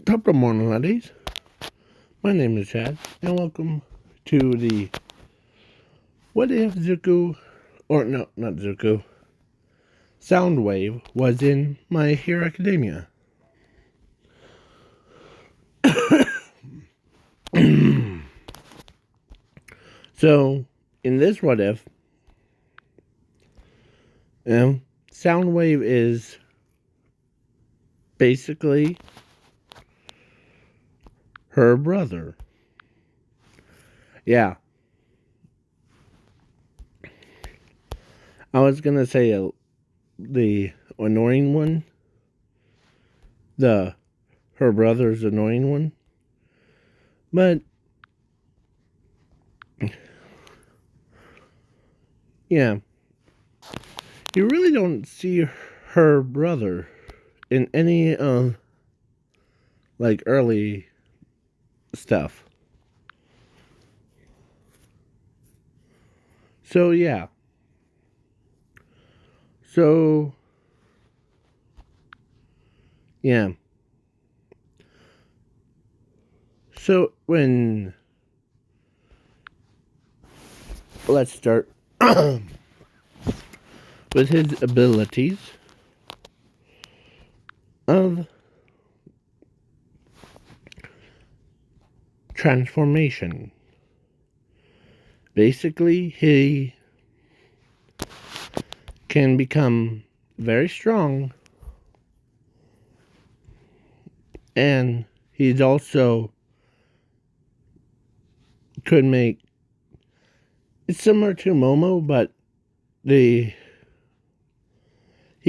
Top of morning, ladies. My name is Chad, and welcome to the What If Zuko, or no, not Zuko, Soundwave was in My Hero Academia. So, in this What If, Soundwave is basically her brother. Yeah. I was gonna say the annoying one. Her brother's annoying one. But, yeah. You really don't see her brother in any, early stuff. So, yeah. So, yeah. So, let's start with his abilities of transformation. Basically, he can become very strong, and he's also could make it's similar to Momo, but he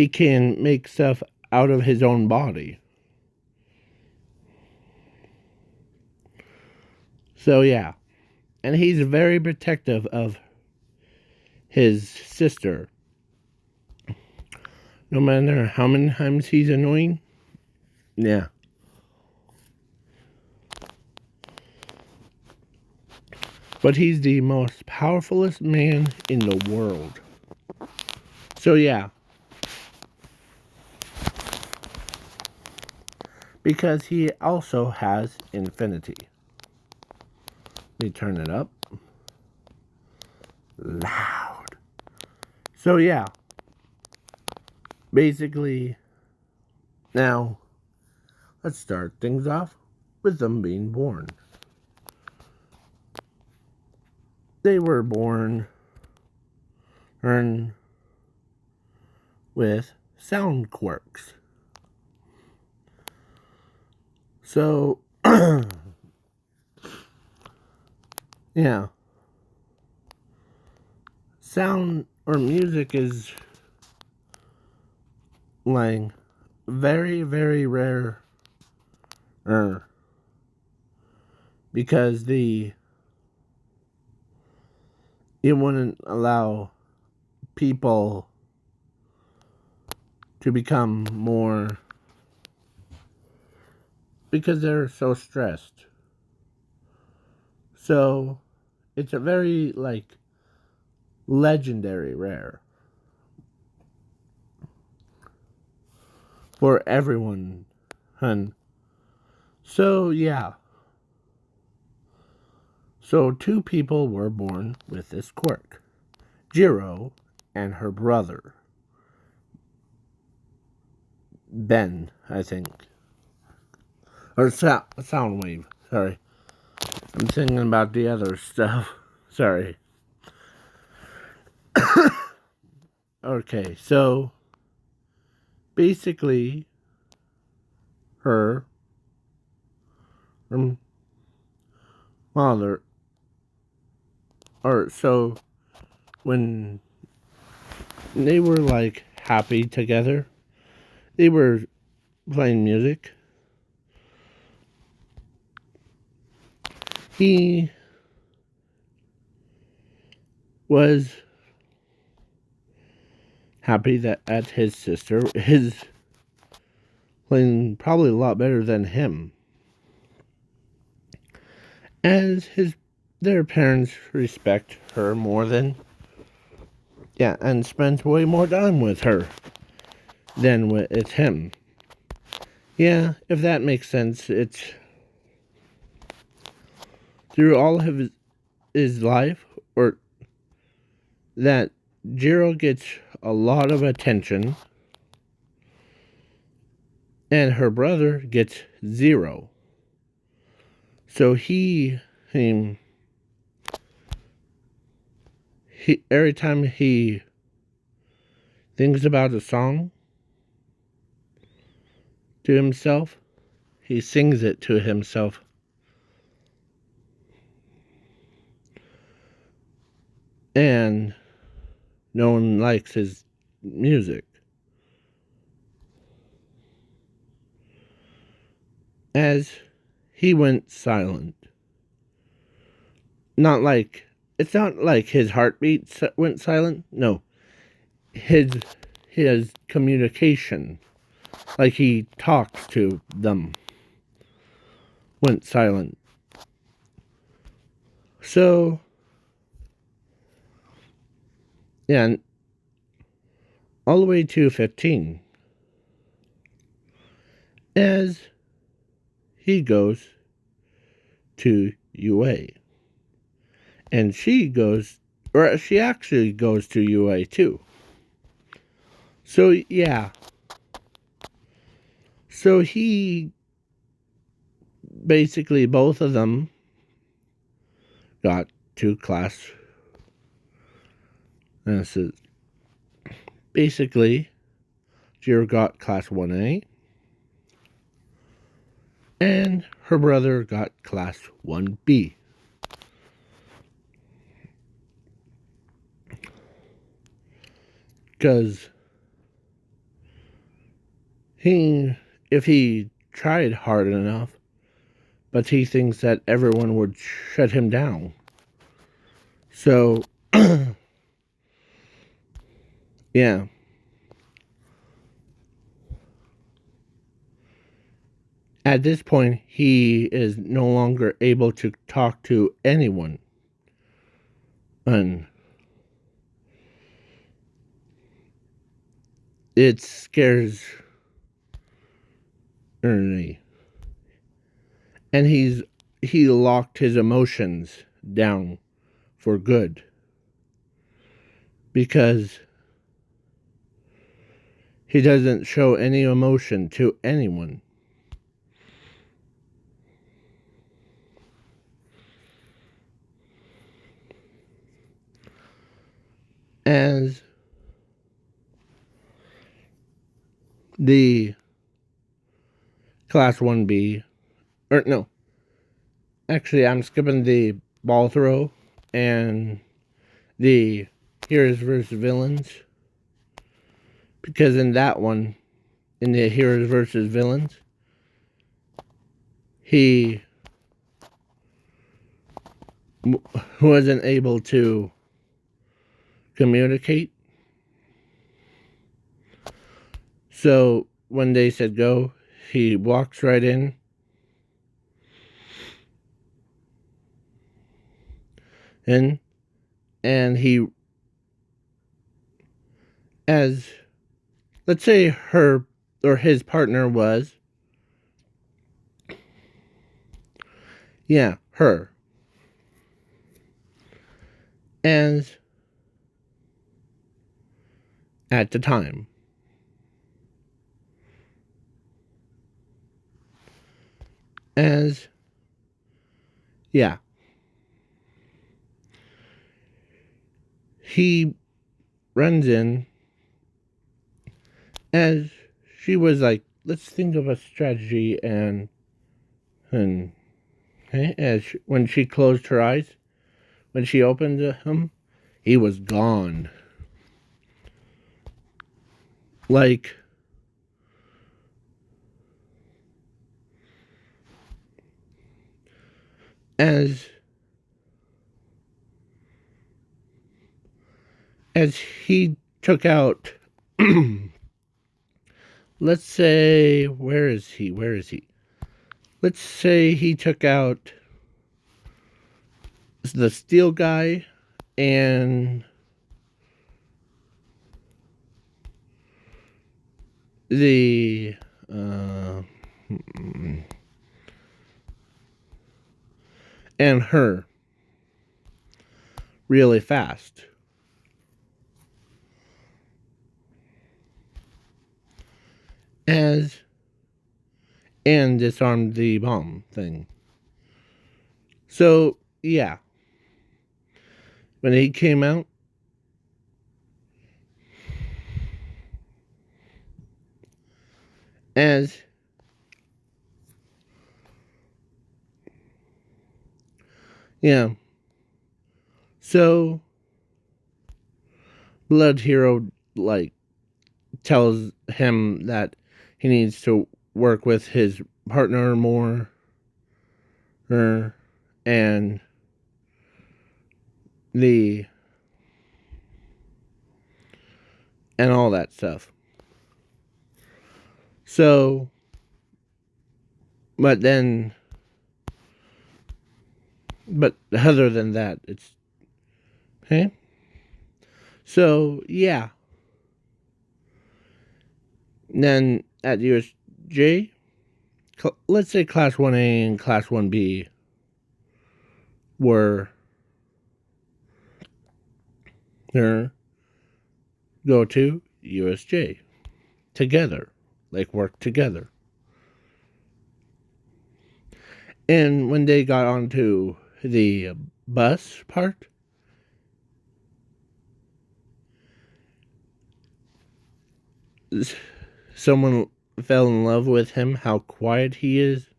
can make stuff out of his own body. So yeah, and he's very protective of his sister. No matter how many times he's annoying. Yeah. But he's the most powerfulest man in the world. So yeah. Because he also has infinity. Let me turn it up. Loud. So yeah. Basically, now, let's start things off with them being born. They were born with sound quirks. So, yeah. Sound or music is like very, very rare. Because it wouldn't allow people to become more because they're so stressed. So it's a very legendary rare for everyone, hun. So yeah. So two people were born with this quirk. Jiro and her brother. Ben, I think. Or Soundwave, sorry. I'm thinking about the other stuff. Sorry. Okay, so basically her mother so when they were happy together, they were playing music. He was happy that at his sister is playing probably a lot better than him. As their parents respect her more than and spends way more time with her than with him. Yeah, if that makes sense. It's through all of his life, or that Jiro gets a lot of attention, and her brother gets zero. So he every time he thinks about a song to himself, he sings it to himself. And no one likes his music. As he went silent. It's not like his heartbeat went silent. No. His communication, like he talks to them, went silent. So, yeah, and all the way to 15. As he goes to UA. And she actually goes to UA too. So, yeah. So he, basically both of them got to class. And this is basically, Jiro got class 1A. And her brother got class 1B. Because if he tried hard enough, but he thinks that everyone would shut him down. So, yeah. At this point, he is no longer able to talk to anyone. And it scares Ernie. And he locked his emotions down for good. Because he doesn't show any emotion to anyone. As the class 1B, or no, actually I'm skipping the ball throw and the heroes versus villains, because in that one, in the heroes versus villains, he wasn't able to communicate. So when they said go, he walks right in. And he, as let's say her or his partner was, yeah, her. And at the time, as yeah, he runs in as she was like, let's think of a strategy, and when she closed her eyes, when she opened him, he was gone. Like, as he took out, let's say, where is he? Let's say he took out the steel guy and the and her really fast. As and disarmed the bomb thing. So, yeah. When he came out, as yeah. So Blood Hero like tells him that he needs to work with his partner more, and the and all that stuff. So, but other than that, it's okay. So yeah. Then at USJ, let's say Class 1A and Class 1B were go to USJ together, like work together. And when they got onto the bus part, someone fell in love with him, how quiet he is,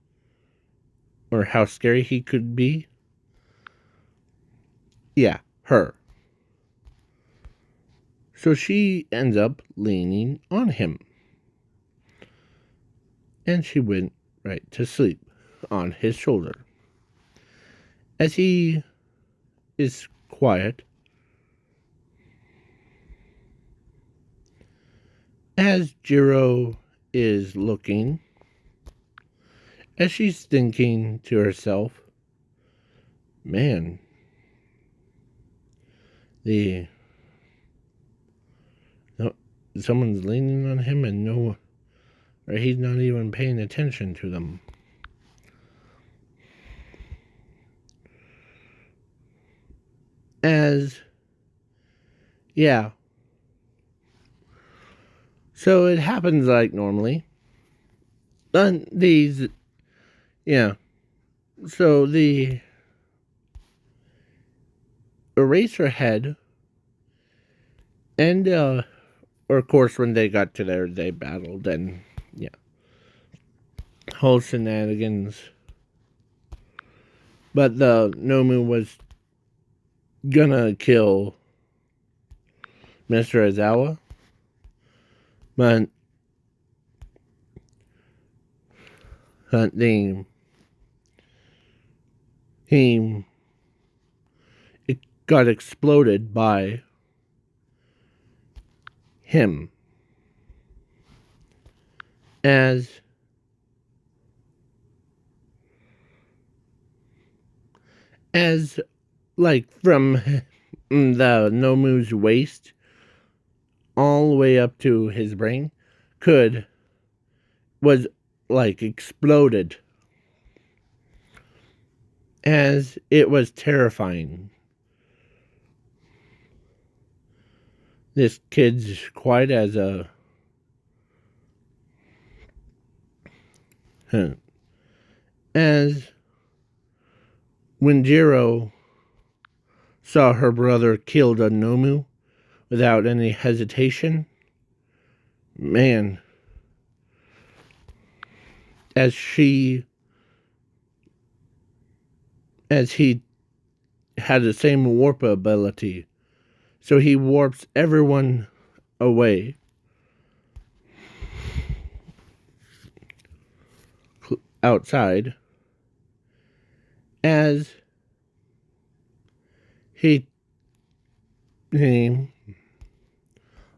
or how scary he could be. Yeah, her. So she ends up leaning on him. And she went right to sleep on his shoulder. As he is quiet, as Jiro is looking, as she's thinking to herself, man, someone's leaning on him and or he's not even paying attention to them. Yeah. So it happens like normally. Then yeah. So the Eraserhead and or of course when they got to there they battled and yeah. Whole shenanigans. But the Nomu was gonna kill Mr. Aizawa. But it got exploded by him. As like from the Nomu's waist all the way up to his brain was like exploded, as it was terrifying. This kid's quiet as a as when Jiro saw her brother killed a Nomu without any hesitation, man, as he had the same warp ability, so he warps everyone away. Outside, as he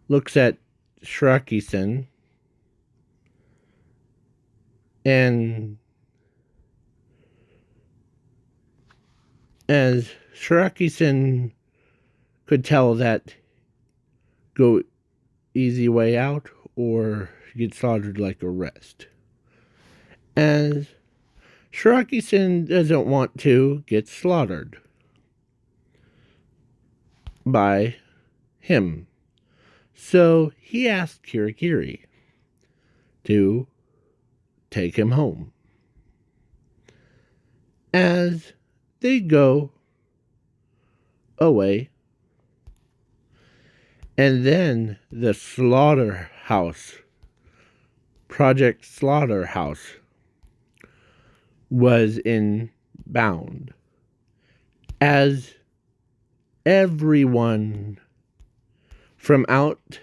looks at Shiraki-sen and as Shiraki-sen could tell that go easy way out or get slaughtered like a rest. as Shiraki-san doesn't want to get slaughtered by him. So he asked Kirikiri to take him home. As they go away, and then the slaughterhouse, Project Slaughterhouse, was inbound. As everyone from out,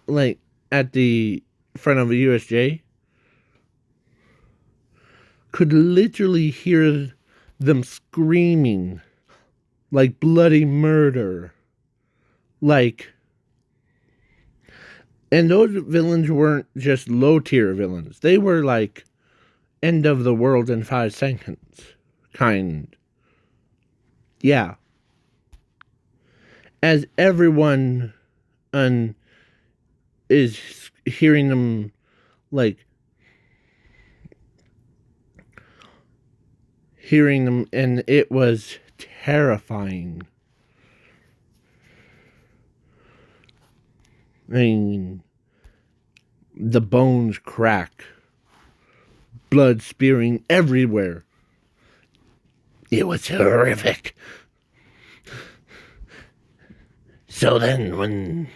like, at the front of a USJ could literally hear them screaming like bloody murder. Like, and those villains weren't just low tier villains. They were like end of the world in 5 seconds kind. Yeah. As everyone is hearing them, like, hearing them, and it was terrifying. I mean, the bones crack, blood spearing everywhere. It was horrific. So then when,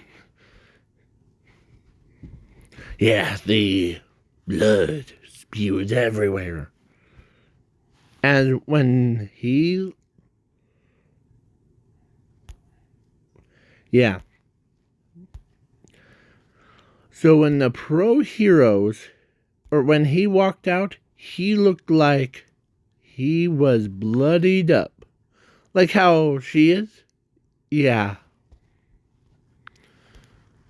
the blood spewed everywhere. And when he, so when the pro heroes, or when he walked out, he looked like he was bloodied up. Like how she is? Yeah.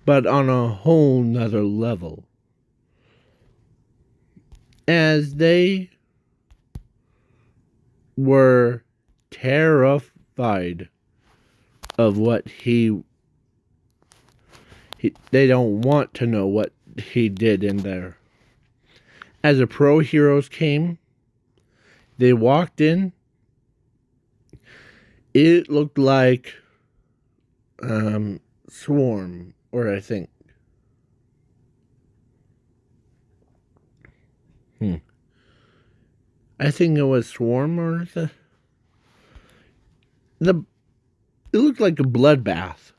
But on a whole nother level. As they were terrified of what they don't want to know what he did in there. As the pro heroes came, they walked in. It looked like Swarm, or I think. I think it was Swarm, or it looked like a bloodbath.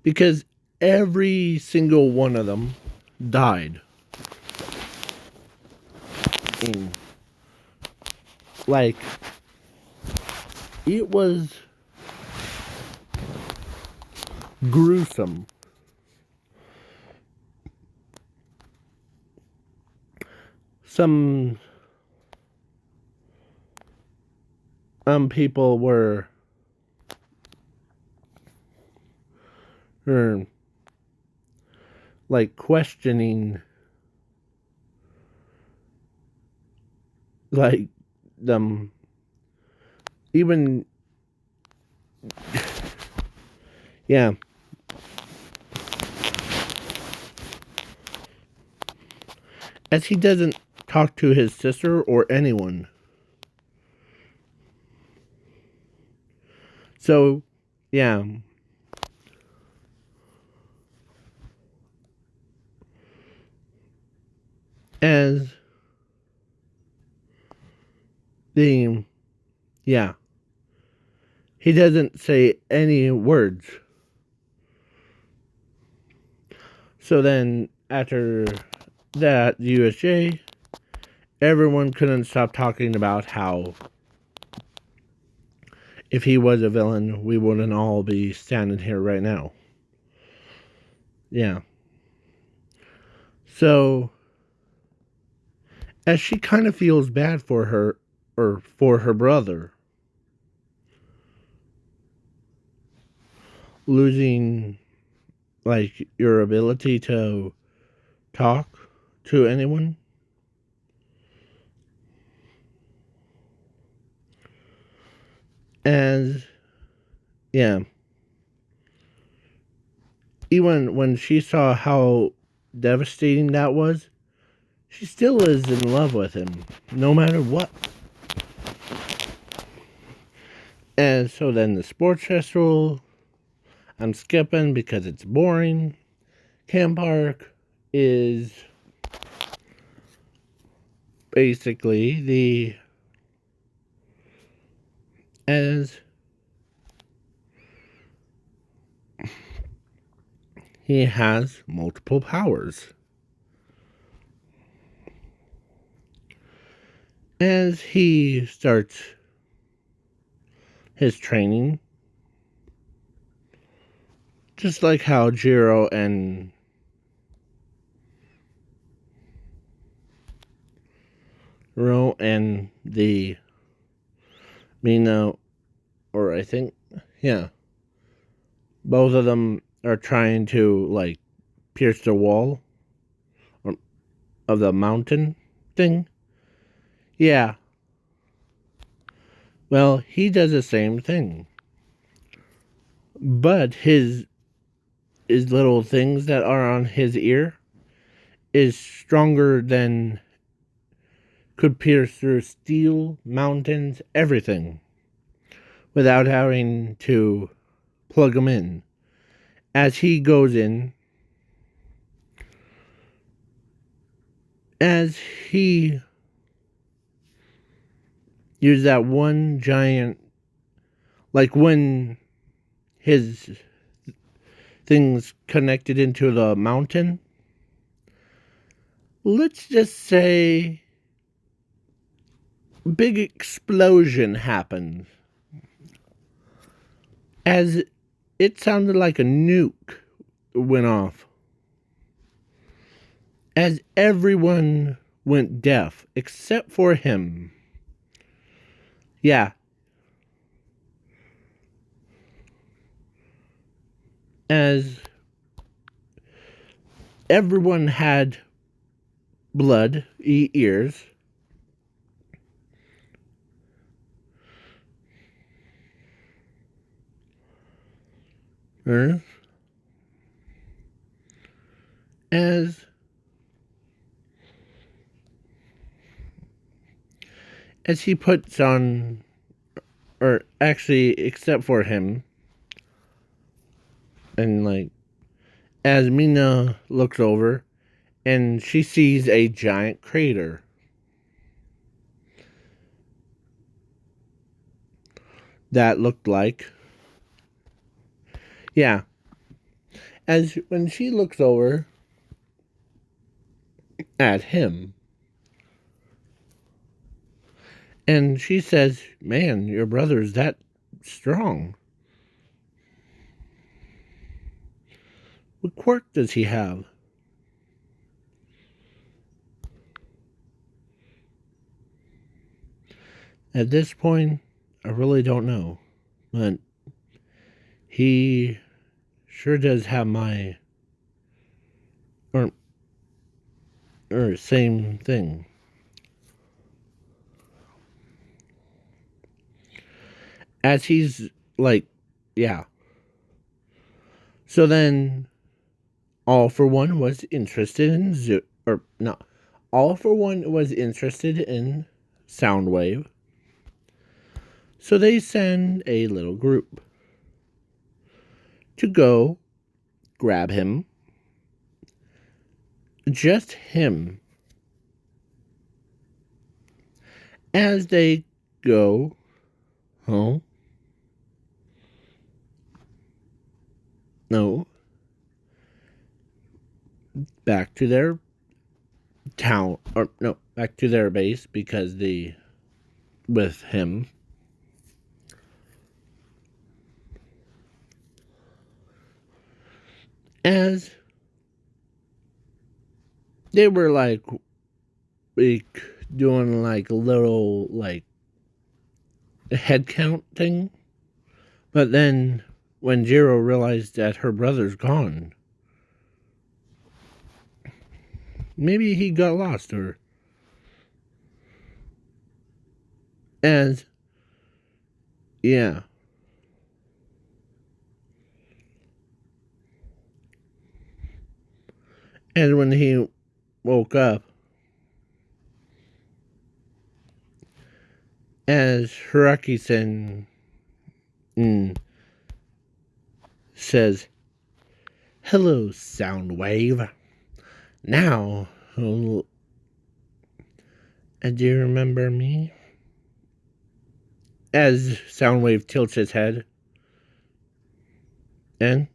Because every single one of them died. Like, it was gruesome. Some people were like questioning, like, them, even, as he doesn't talk to his sister or anyone. So, as the, he doesn't say any words. So then, after that USJ, everyone couldn't stop talking about how if he was a villain, we wouldn't all be standing here right now. Yeah. So, as she kind of feels bad for her, or for her brother, losing, like, your ability to talk to anyone. As, even when she saw how devastating that was, she still is in love with him, no matter what. And so then the sports festival, I'm skipping because it's boring. Camp Park is basically as he has multiple powers. As he starts his training, just like how Jiro and the Mina, or I think, yeah, both of them are trying to, like, pierce the wall of the mountain thing. Yeah. Well, he does the same thing. But his little things that are on his ear is stronger than could pierce through steel, mountains, everything, without having to plug them in. As he goes in, as he used that one giant, like when his things connected into the mountain, let's just say big explosion happened. As it sounded like a nuke went off. As everyone went deaf except for him. Yeah. As everyone had blood ears. As he puts on, or actually except for him, and like as Mina looks over and she sees a giant crater. That looked like, yeah. As when she looks over at him and she says, "Man, your brother's that strong. What quirk does he have?" At this point, I really don't know. But he sure does have my or same thing. As he's like, yeah. So then All for One was interested in All for One was interested in Soundwave. So they send a little group to go grab him. Just him. As they go home. No. Back to their town. Or no, back to their base because with him. As they were like doing like a little like head count thing. But then when Jiro realized that her brother's gone, maybe he got lost or as yeah. And when he woke up, as Hiraki-san says, "Hello, Soundwave. Now, do you remember me?" As Soundwave tilts his head, and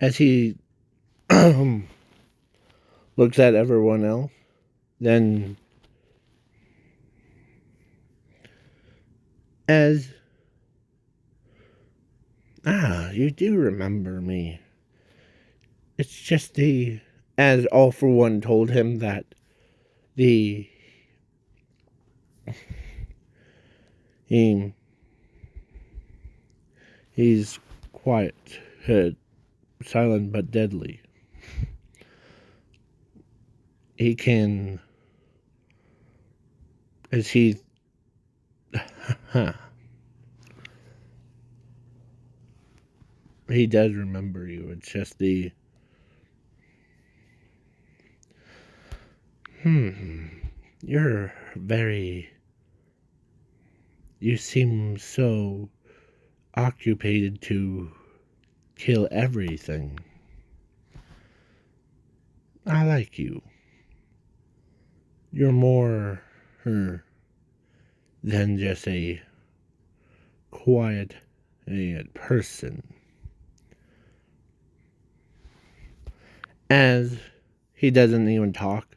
as he looks at everyone else, then as, you do remember me. It's just as All for One told him that he's quiet, silent but deadly. He can, as he, he does remember you. It's just you're you seem so occupied to kill everything. I like you. You're more than just a quiet person. As he doesn't even talk.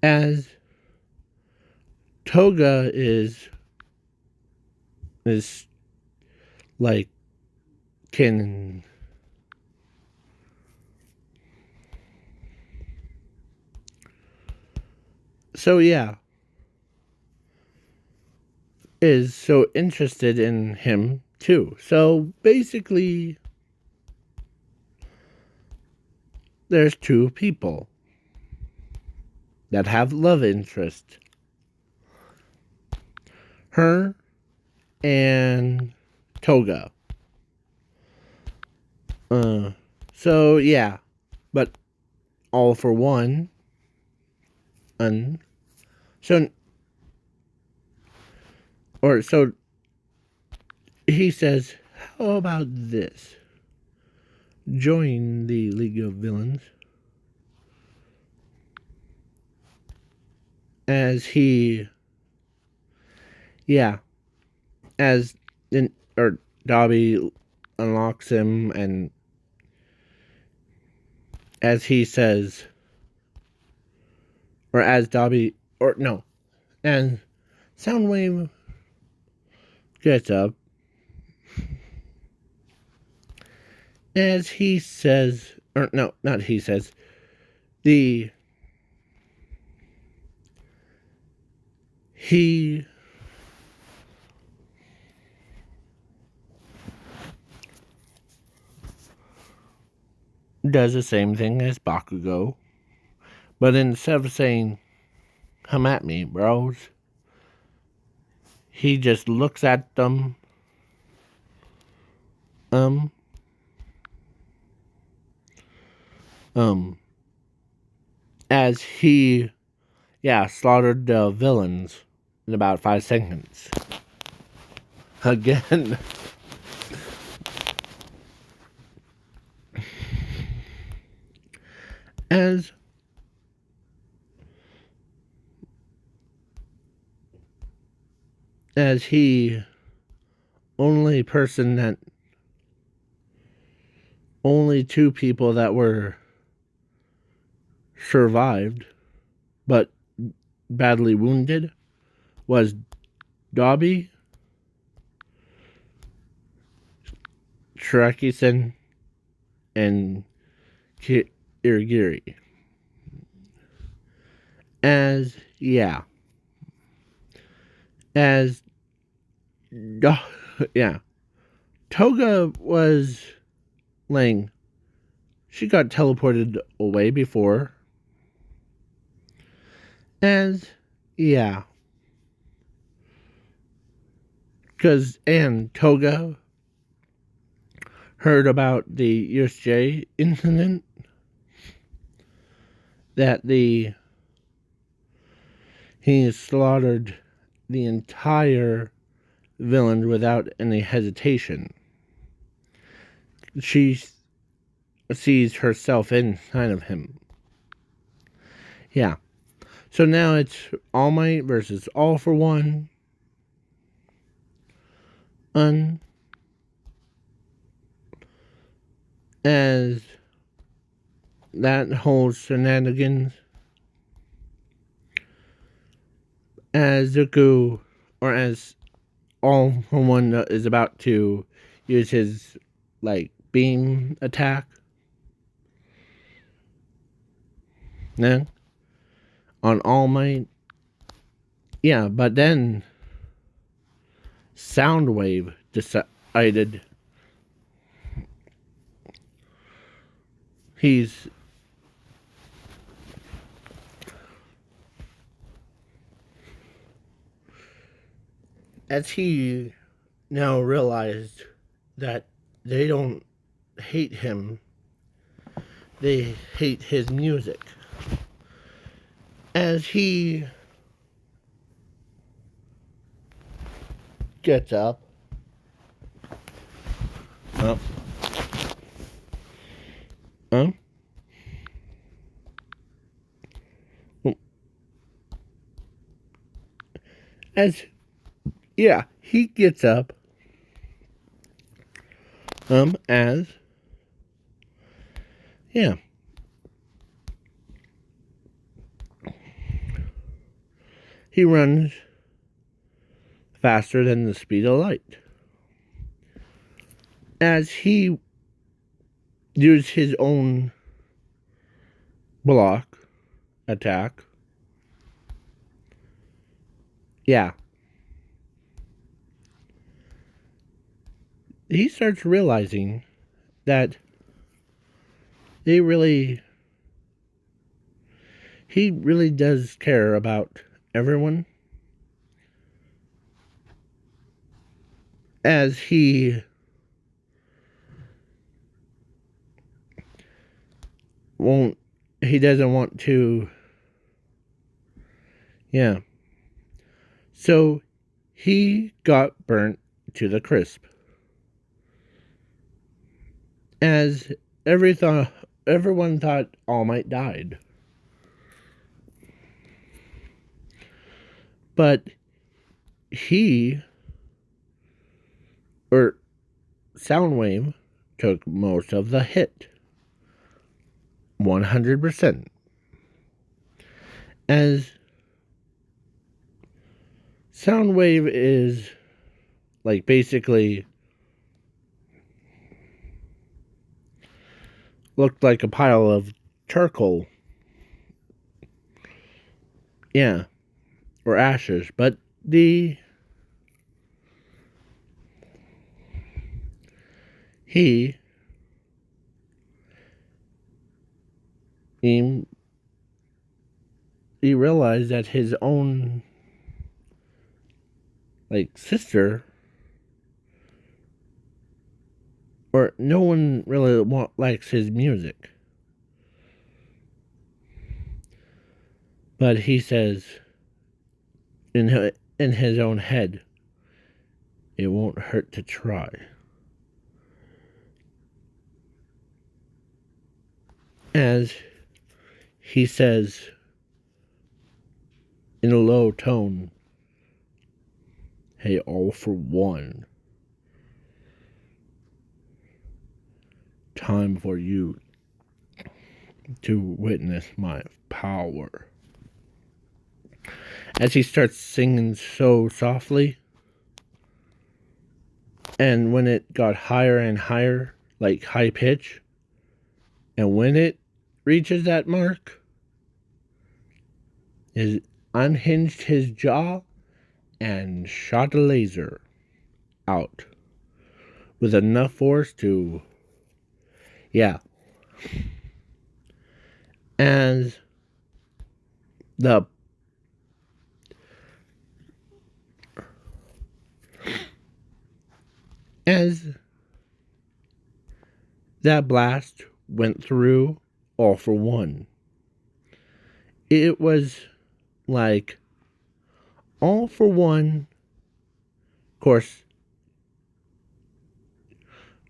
As Toga is like can so yeah, is so interested in him too. So basically there's two people that have love interest. Her and Toga. So yeah. But All for One so he says, how about this? Join the League of Villains. As he, as Dobby unlocks him, and as he says, or as Dobby, or no, and Soundwave gets up, as he says, or no, not he says, he does the same thing as Bakugo, but instead of saying, come at me, bros, he just looks at them, as he, slaughtered the villains in about 5 seconds. Again. As he only two people that were survived but badly wounded was Dobby, Shiraki-sen, and Irigiri. Toga was laying. She got teleported away before. Because Toga heard about the USJ incident, that he slaughtered the entire villain without any hesitation. She sees herself inside of him. Yeah. So now it's All Might versus All for One. As that whole shenanigans, as Zuko, or as All for One is about to use his, beam attack. Then, on All Might. Yeah, but then Soundwave decided as he now realized that they don't hate him, they hate his music. As he gets up, he gets up, he runs faster than the speed of light. As he used his own block attack. Yeah. He starts realizing that he really does care about everyone. As he doesn't want to, so he got burnt to the crisp. As everyone thought All Might died. But Soundwave took most of the hit. 100%. As Soundwave is basically looked like a pile of charcoal. Yeah. Or ashes. But he realized that his own sister, or no one really likes his music. But he says in his own head, it won't hurt to try. As he says in a low tone, hey, All for One, time for you to witness my power. As he starts singing so softly, and when it got higher and higher, high pitch, and when it reaches that mark, is unhinged his jaw and shot a laser out with enough force to, as that blast went through All for One. It was like All for One, of course,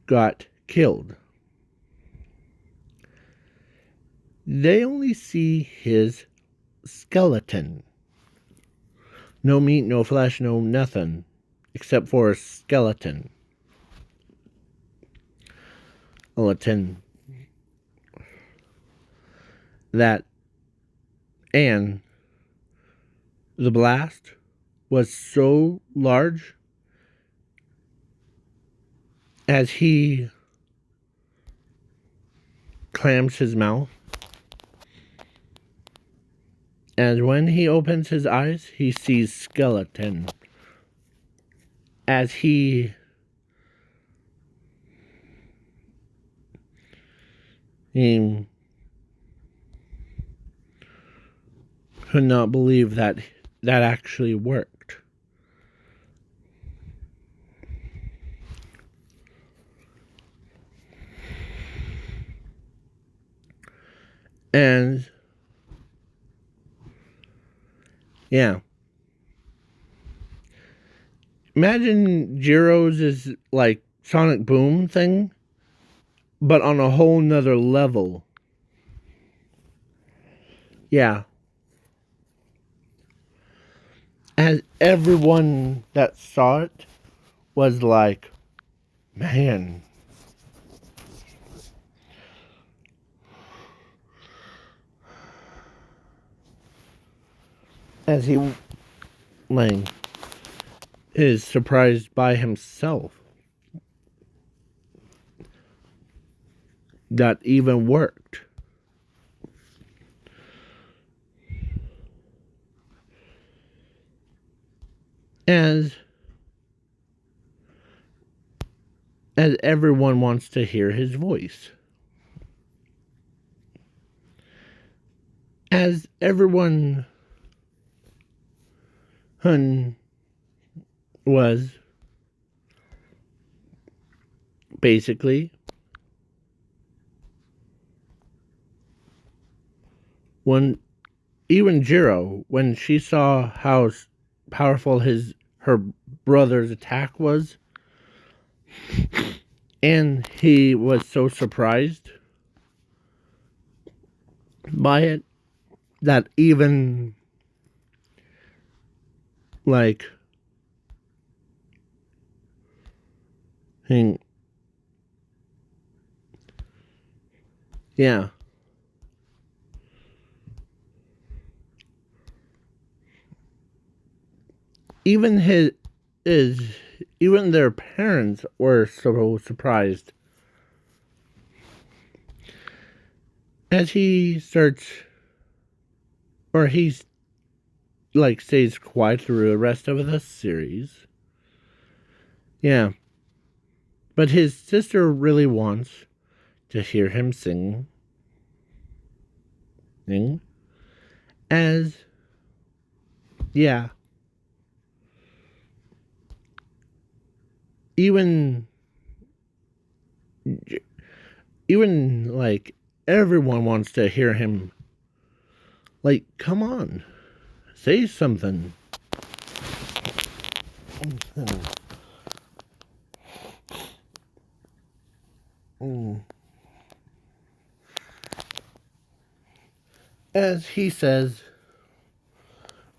got killed. They only see his skeleton. No meat, no flesh, no nothing, except for a skeleton. Skeleton. That, and the blast was so large as he clams his mouth. And when he opens his eyes, he sees skeleton. As he could not believe that actually worked. And yeah. Imagine Jiro's is like Sonic Boom thing, but on a whole nother level. Yeah. As everyone that saw it was like, man. As he like is surprised by himself that even worked. As everyone wants to hear his voice. As everyone was basically even Jiro, when she saw how powerful her brother's attack was, and he was so surprised by it that even like yeah. Even even their parents were so surprised. As he starts, or he's like stays quiet through the rest of the series. Yeah. But his sister really wants to hear him sing. As, yeah. Even like everyone wants to hear him. Like, come on, say something. As he says,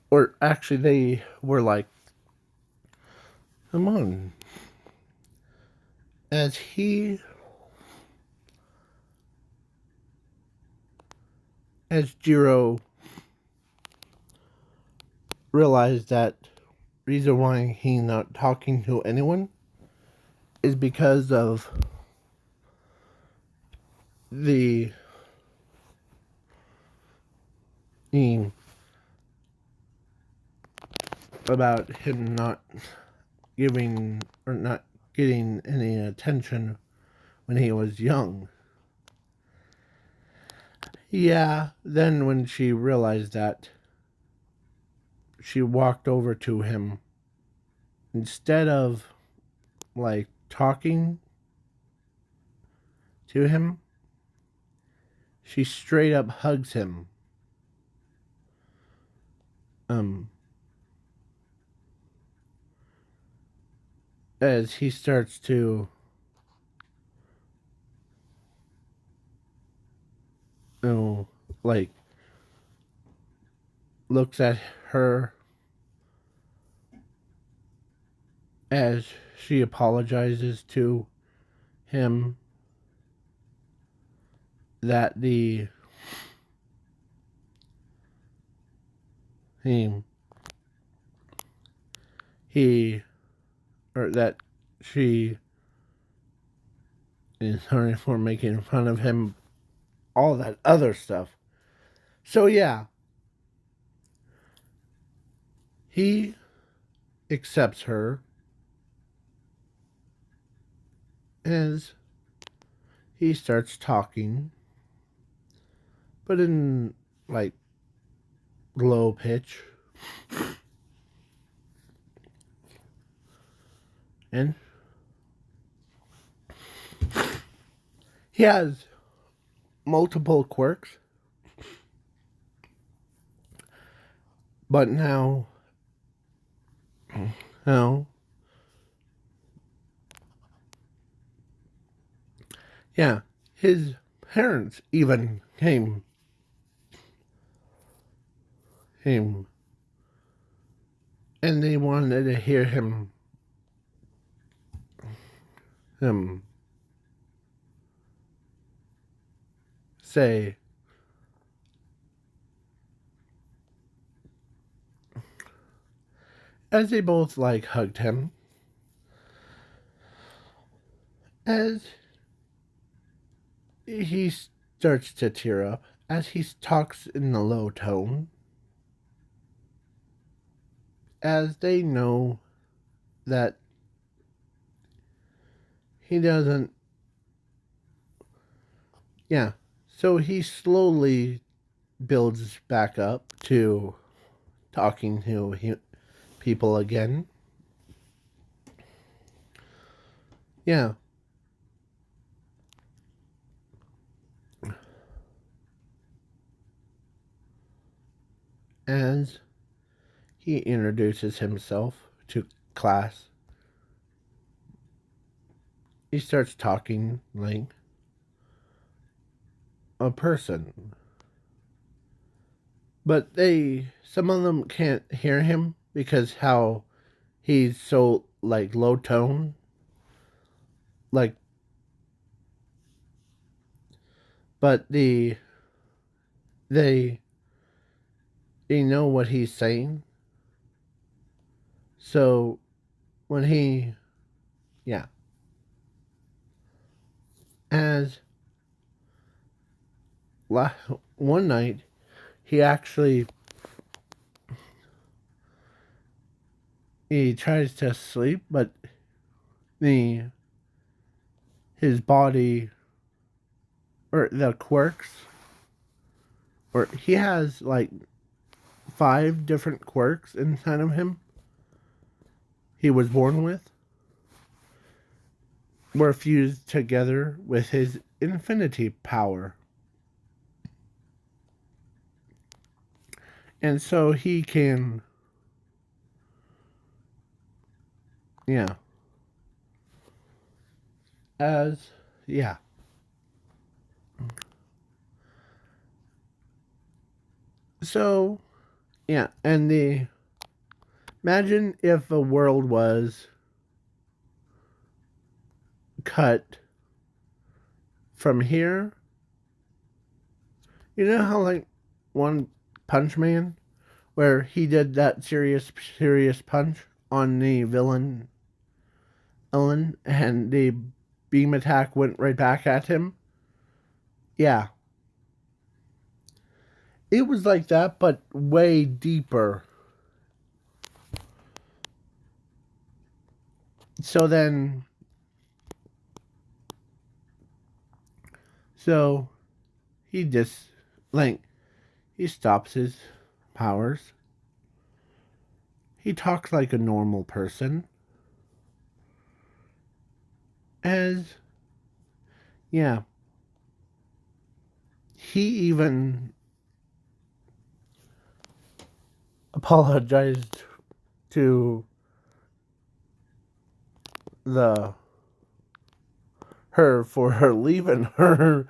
or actually they were like, come on. As Jiro realized that reason why he's not talking to anyone is because of about him not giving or not getting any attention when he was young. Yeah, then when she realized that, she walked over to him. Instead of like talking to him, she straight up hugs him. As he starts to, like, looks at her as she apologizes to him that he or that she is sorry for making fun of him, all that other stuff. So yeah, he accepts her as he starts talking, but in like low pitch. And he has multiple quirks, but now, yeah, his parents even came and they wanted to hear him say, as they both like hugged him, as he starts to tear up, as he talks in a low tone, as they know that he doesn't. Yeah, so he slowly builds back up to talking to people again. Yeah. As he introduces himself to class, he starts talking like a person. But some of them can't hear him because how he's so like low tone. Like, but they know what he's saying. So when as one night he actually he tries to sleep, but his body or the quirks, or he has like 5 different quirks inside of him he was born with, were fused together with his infinity power. And so he can, yeah, as, yeah. So, yeah, and imagine if a world was cut from here. You know how, like, One Punch Man, where he did that serious punch on the villain Ellen, and the beam attack went right back at him? Yeah. It was like that, but way deeper. So then, so he just, like, he stops his powers. He talks like a normal person. As, yeah. he even apologized to her for her leaving her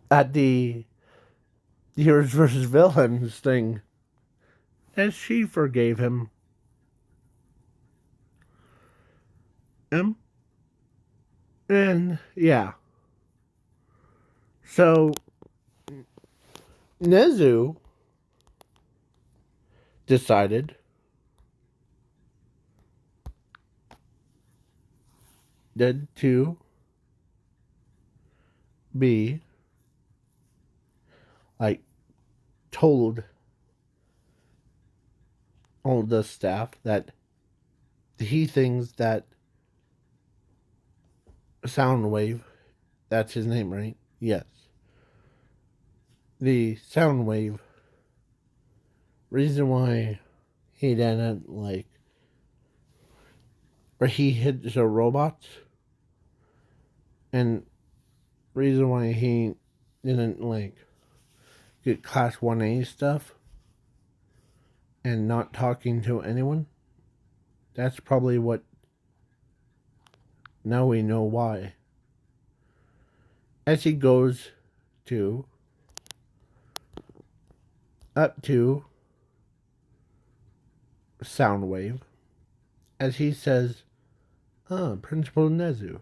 at the Heroes versus Villains thing, and she forgave him. And yeah, so Nezu decided to be like told all the staff that he thinks that Soundwave, that's his name, right? Yes. The Soundwave, reason why he didn't like, or he hit the robots, and reason why he didn't like get class 1A stuff and not talking to anyone, that's probably what, now we know why. As he goes to up to Soundwave, as he says, Principal Nezu,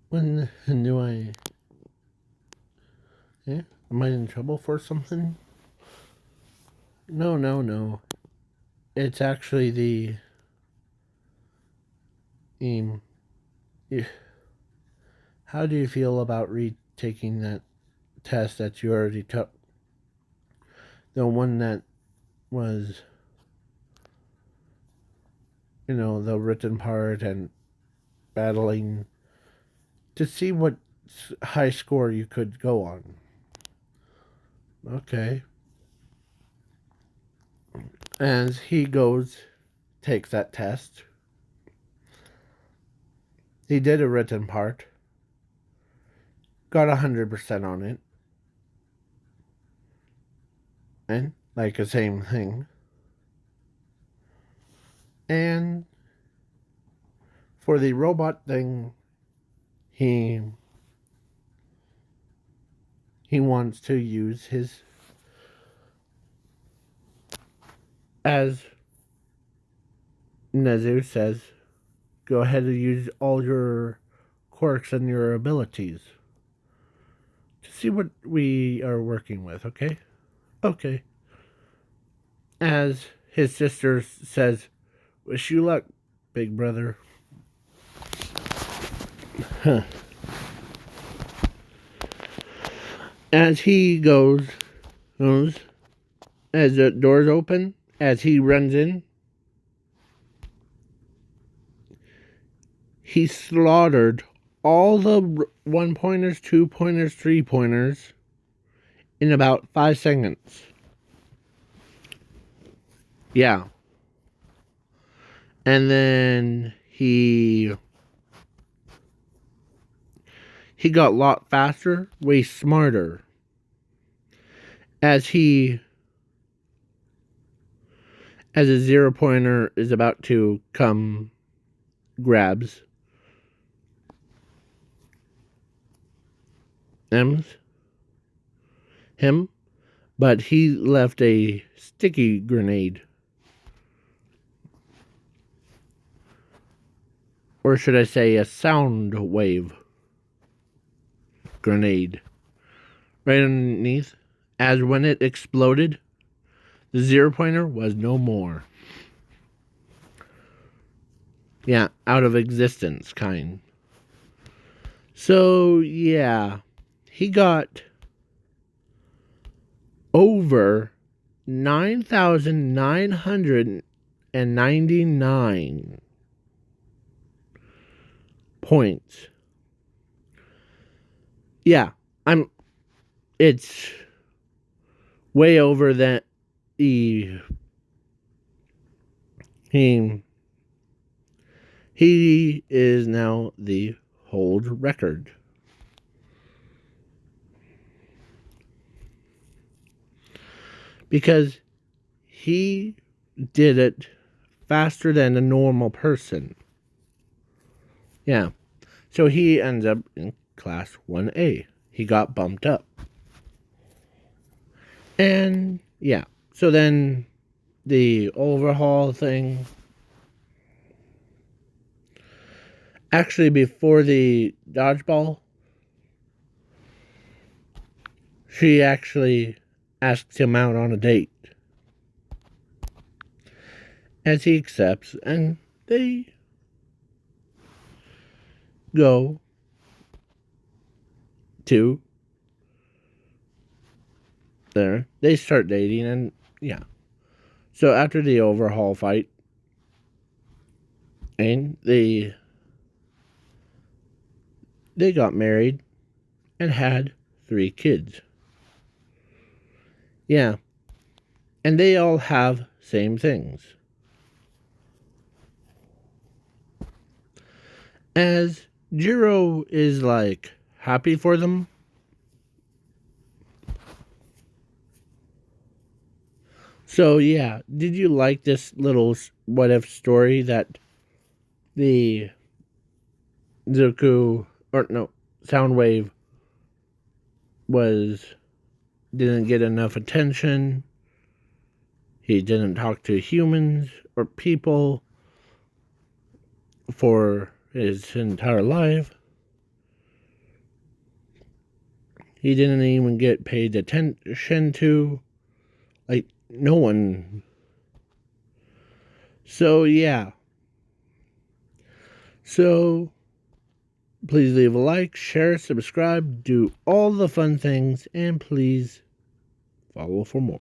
when do I, am I in trouble for something? No. It's actually the, how do you feel about retaking that test that you already took? The one that was, the written part and battling to see what high score you could go on. Okay. As he takes that test. He did a written part. Got 100% on it. And like the same thing. And for the robot thing, he wants to use his, as Nezu says, go ahead and use all your quirks and your abilities to see what we are working with, okay? Okay. As his sister says, wish you luck, big brother. Huh. As he goes, as the doors open, as he runs in, he slaughtered all the 1-pointers, 2-pointers, 3-pointers in about 5 seconds. Yeah. And then he got a lot faster, way smarter. As a 0-pointer is about to come, grabs him, but he left a sticky grenade. Or should I say a sound wave grenade right underneath. As when it exploded, the 0-pointer was no more. Yeah, out of existence, kind. So, yeah, he got over 9,999 points. Yeah, it's way over that he He is now the hold record. Because he did it faster than a normal person. Yeah. So he ends up in class 1A. He got bumped up. And yeah. So then the overhaul thing. Actually, before the dodgeball, she actually asks him out on a date. As he accepts, and they go to there. They start dating, and yeah. So after the overhaul fight, and they got married and had 3 kids. Yeah. And they all have same things. As Jiro is like happy for them. So yeah, did you like this little what if story that the Zuko or no Soundwave didn't get enough attention? He didn't talk to humans or people for his entire life. He didn't even get paid attention to. Like, no one. So, yeah. So, please leave a like, share, subscribe, do all the fun things, and please follow for more.